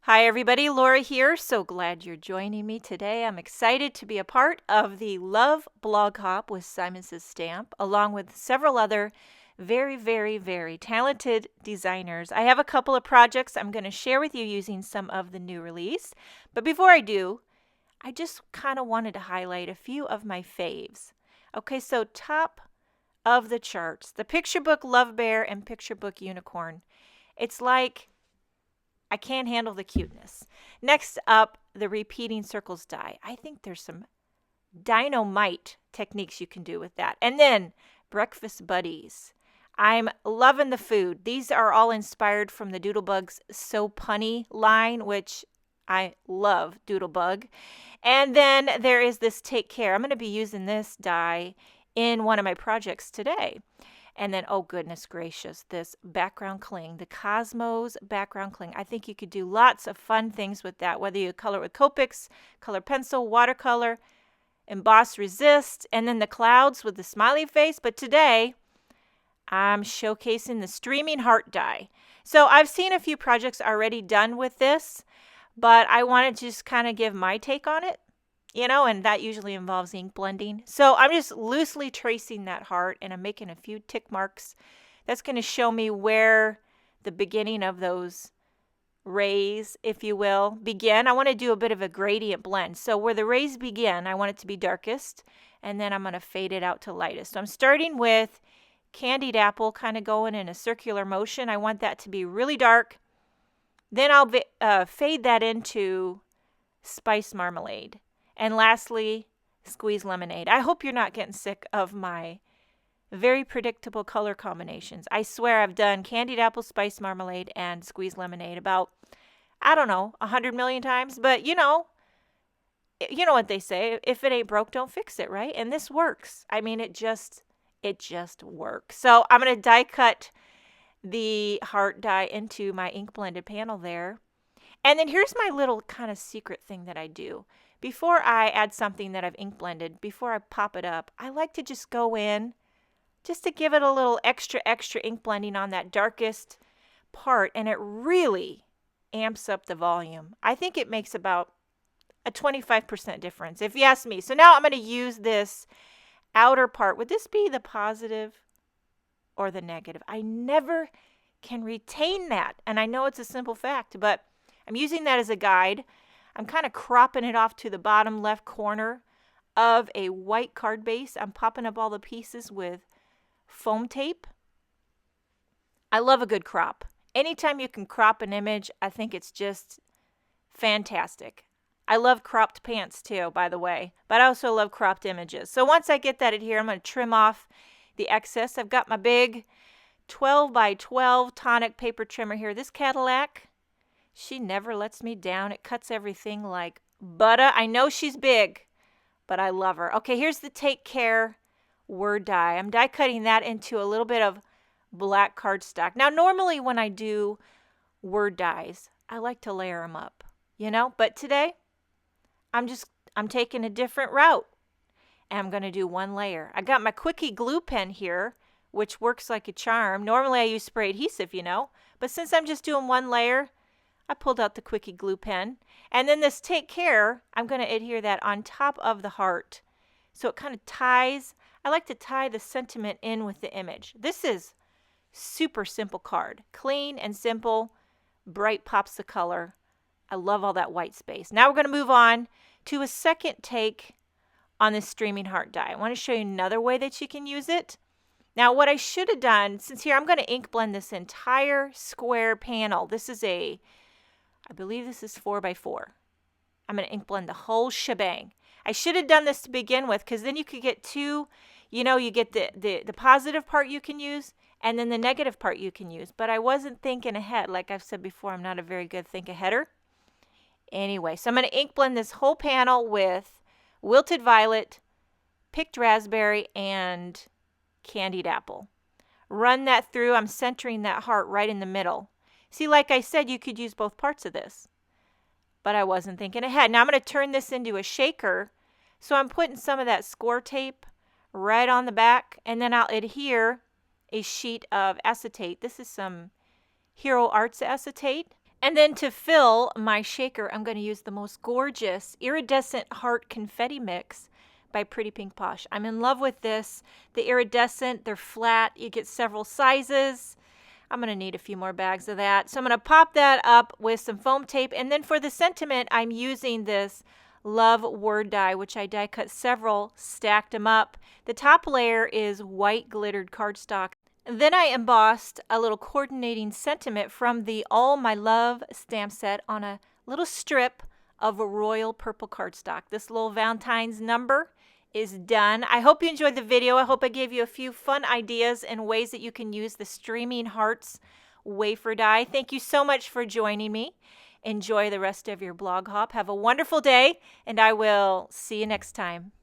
Hi everybody, Laura here. So glad you're joining me today. I'm excited to be a part of the Love Blog Hop with Simon Says Stamp, along with several other very talented designers. I have a couple of projects I'm going to share with you using some of the new release. But before I do, I just kind of wanted to highlight a few of my faves. Okay, so top of the charts, the Picture Book Love Bear and Picture Book Unicorn. It's like I can't handle the cuteness. Next up, the repeating circles die. I think there's some dynamite techniques you can do with that. And then breakfast buddies. I'm loving the food. These are all inspired from the Doodlebug's So Punny line, which I love Doodlebug. And then there is this Take Care. I'm going to be using this die in one of my projects today. And then, oh goodness gracious, this background cling, the Cosmos background cling. I think you could do lots of fun things with that, whether you color with Copics, color pencil, watercolor, emboss, resist, and then the clouds with the smiley face. But today, I'm showcasing the streaming heart die. So I've seen a few projects already done with this, but I want to just kind of give my take on it. And that usually involves ink blending. So I'm just loosely tracing that heart, and I'm making a few tick marks. That's going to show me where the beginning of those rays, if you will, begin. I want to do a bit of a gradient blend. So where the rays begin, I want it to be darkest, and then I'm going to fade it out to lightest. So I'm starting with Candied Apple, kind of going in a circular motion. I want that to be really dark. Then I'll fade that into Spice Marmalade. And lastly, Squeeze Lemonade. I hope you're not getting sick of my very predictable color combinations. I swear I've done Candied Apple, Spice Marmalade, and Squeeze Lemonade about, 100 million times. But you know what they say, if it ain't broke, don't fix it, right? And this works. I mean, it just works. So I'm going to die cut the heart die into my ink blended panel there. And then here's my little kind of secret thing that I do. Before I add something that I've ink blended, before I pop it up, I like to just go in just to give it a little extra ink blending on that darkest part, and it really amps up the volume. I think it makes about a 25% difference, if you ask me. So now I'm going to use this outer part. Would this be the positive or the negative? I never can retain that, and I know it's a simple fact, but I'm using that as a guide. I'm kind of cropping it off to the bottom left corner of a white card base. I'm popping up all the pieces with foam tape. I love a good crop. Anytime you can crop an image, I think it's just fantastic. I love cropped pants too, by the way, but I also love cropped images. So once I get that in here, I'm going to trim off the excess. I've got my big 12 by 12 tonic paper trimmer here. This Cadillac, she never lets me down. It cuts everything like butter. I know she's big, but I love her. Okay, here's the Take Care word die. I'm die cutting that into a little bit of black cardstock. Now, normally when I do word dies, I like to layer them up, but today I'm taking a different route, and I'm going to do one layer. I got my Quickie glue pen here, which works like a charm. Normally I use spray adhesive, but since I'm just doing one layer, I pulled out the Quickie glue pen. And then this Take Care, I'm going to adhere that on top of the heart. So it kind of ties. I like to tie the sentiment in with the image. This is super simple card. Clean and simple. Bright pops of color. I love all that white space. Now we're going to move on to a second take on this streaming heart die. I want to show you another way that you can use it. Now what I should have done, since here I'm going to ink blend this entire square panel. I believe this is 4x4. I'm going to ink blend the whole shebang. I should have done this to begin with, because then you could get two, you get the positive part you can use, and then the negative part you can use. But I wasn't thinking ahead. Like I've said before, I'm not a very good think-aheader. Anyway, so I'm going to ink blend this whole panel with Wilted Violet, Picked Raspberry, and Candied Apple. Run that through. I'm centering that heart right in the middle. See, like I said, you could use both parts of this, but I wasn't thinking ahead. Now I'm going to turn this into a shaker. So I'm putting some of that score tape right on the back, and then I'll adhere a sheet of acetate. This is some Hero Arts acetate. And then to fill my shaker, I'm going to use the most gorgeous iridescent heart confetti mix by Pretty Pink Posh. I'm in love with this. The iridescent, they're flat. You get several sizes. I'm going to need a few more bags of that. So I'm going to pop that up with some foam tape. And then for the sentiment, I'm using this Love word die, which I die cut several, stacked them up. The top layer is white glittered cardstock. Then I embossed a little coordinating sentiment from the All My Love stamp set on a little strip of royal purple cardstock. This little Valentine's number is done. I hope you enjoyed the video. I hope I gave you a few fun ideas and ways that you can use the Streaming Hearts wafer die. Thank you so much for joining me. Enjoy the rest of your blog hop. Have a wonderful day, and I will see you next time.